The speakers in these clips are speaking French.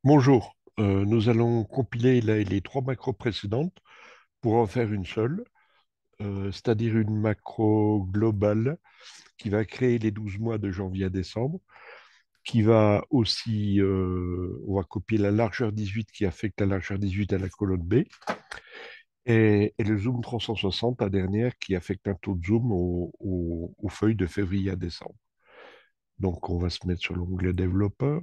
Bonjour. Nous allons compiler les trois macros précédentes pour en faire une seule, c'est-à-dire une macro globale qui va créer les 12 mois de janvier à décembre, qui va aussi, on va copier la largeur 18 qui affecte la largeur 18 à la colonne B, et le zoom 360, la dernière, qui affecte un taux de zoom aux feuilles de février à décembre. Donc on va se mettre sur l'onglet développeur,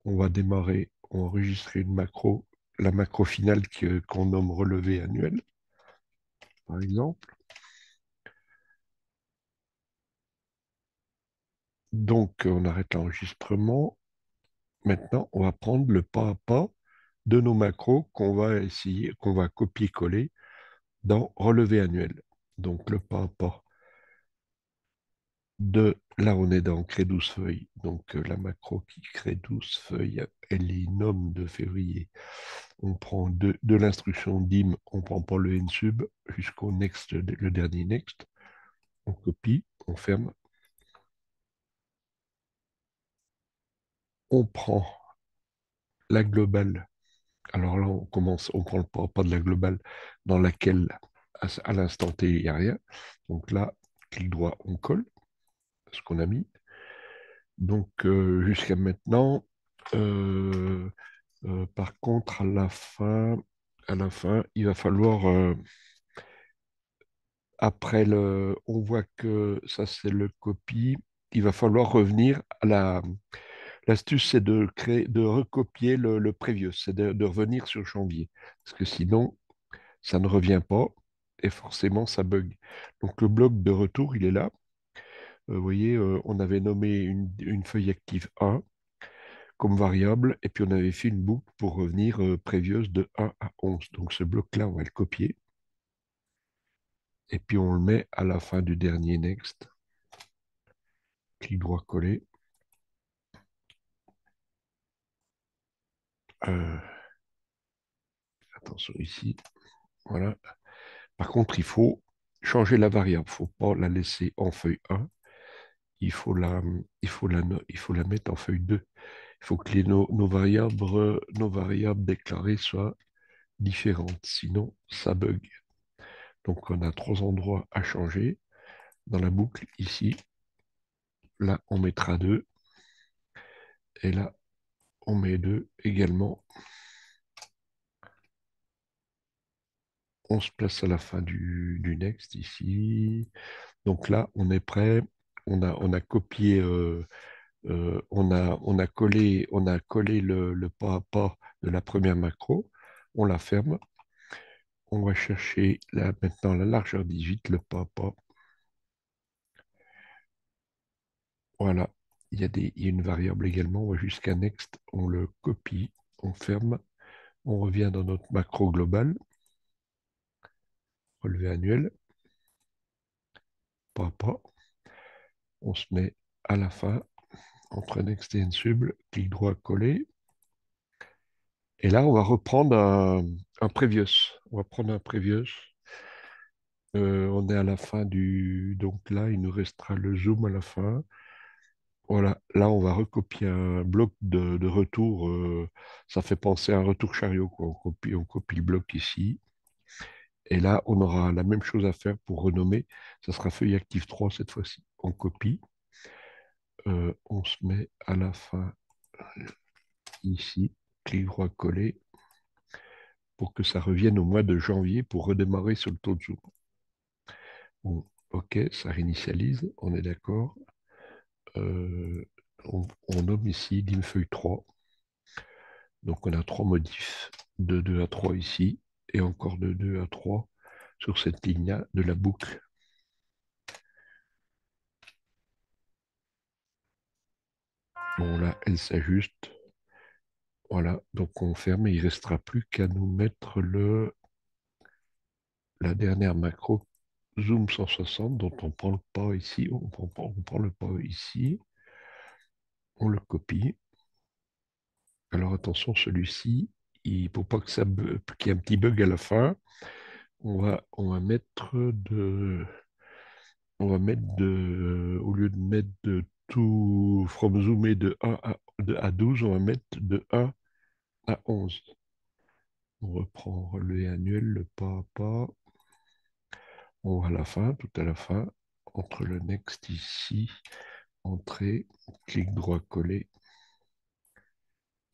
on va démarrer, enregistrer une macro, la macro finale qu'on nomme relevé annuel, par exemple. Donc, on arrête l'enregistrement. Maintenant, on va prendre le pas à pas de nos macros qu'on va essayer, qu'on va copier-coller dans relevé annuel. Donc, le pas à pas de, là, on est dans crée 12 feuilles. Donc, la macro qui crée 12 feuilles, elle est nomme de février. On prend de l'instruction dim, on prend pas le n sub jusqu'au next, le dernier next. On copie, on ferme, on prend la globale. Alors là, on commence, on prend le pas de la globale dans laquelle, à l'instant T, il n'y a rien. Donc là, clic droit, on colle ce qu'on a mis. Donc jusqu'à maintenant, euh, par contre, à la fin, il va falloir, après on voit que ça c'est le copie, il va falloir revenir à l'astuce, c'est de créer, de recopier le previous, c'est de revenir sur janvier. Parce que sinon, ça ne revient pas et forcément, ça bug. Donc, le bloc de retour, il est là. Vous voyez, on avait nommé une feuille active 1 comme variable et puis on avait fait une boucle pour revenir previous de 1 à 11. Donc, ce bloc-là, on va le copier et puis on le met à la fin du dernier next. Clic droit coller. Euh, Attention ici. Voilà. Par contre, il faut changer la variable. Il ne faut pas la laisser en feuille 1. Il faut il faut la mettre en feuille 2. Il faut que nos variables déclarées soient différentes. Sinon, ça bug. Donc, on a trois endroits à changer. Dans la boucle, ici, là, on mettra 2. Et là, on met 2 également. On se place à la fin du next ici. Donc là, on est prêt. On a copié, on a collé le pas à pas de la première macro. On la ferme. On va chercher là, maintenant la largeur 18, le pas à pas. Voilà. Il y a une variable également. On va jusqu'à next. On le copie. On ferme. On revient dans notre macro global. Relevé annuel. Pas à pas. On se met à la fin. Entre next et nsub. Clic droit coller. Et là, on va reprendre un previous. On va prendre un previous. On est à la fin du... Donc là, il nous restera le zoom à la fin. Voilà, là, on va recopier un bloc de retour. Ça fait penser à un retour chariot, quoi. On copie le bloc ici. Et là, on aura la même chose à faire pour renommer. Ça sera feuille active 3 cette fois-ci. On copie. On se met à la fin ici. Clic droit coller pour que ça revienne au mois de janvier pour redémarrer sur le taux de zoom. Bon, OK, ça réinitialise, on est d'accord. Euh, on nomme ici feuille 3. Donc on a trois modifs de 2 à 3 ici et encore de 2 à 3 sur cette ligne-là de la boucle. Bon là, elle s'ajuste. Voilà, donc on ferme et il ne restera plus qu'à nous mettre la dernière macro Zoom 160 dont on prend le pas ici. On prend le pas ici. On le copie. Alors attention, celui-ci, il ne faut pas que qu'il y ait un petit bug à la fin. On va mettre au lieu de mettre de tout from zoomer de 1 à à 12, on va mettre de 1 à 11. On reprend relevé annuel, le pas à pas. On va à la fin, tout à la fin, entre le next ici, entrée, clic droit coller.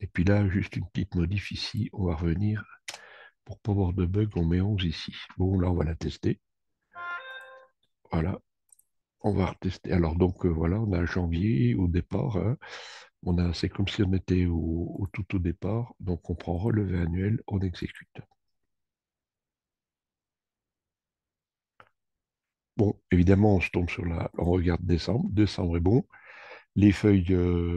Et puis là, juste une petite modif ici, on va revenir. Pour pas avoir de bug, on met 11 ici. Bon, là, on va la tester. Voilà, on va retester. Alors donc, voilà, on a janvier au départ, hein. C'est comme si on était tout au départ. Donc, on prend relevé annuel, on exécute. Bon, évidemment, on se tombe sur on regarde décembre. Décembre est bon. Les feuilles,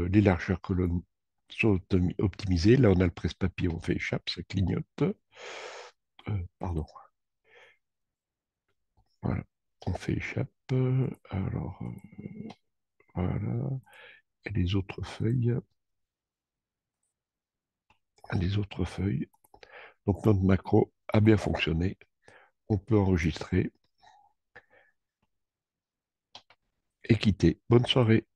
les largeurs colonnes sont optimisées. Là, on a le presse-papier, on fait échappe, ça clignote. Pardon. Voilà. On fait échappe. Alors, voilà. Et les autres feuilles. Les autres feuilles. Donc, notre macro a bien fonctionné. On peut enregistrer et quitter. Bonne soirée.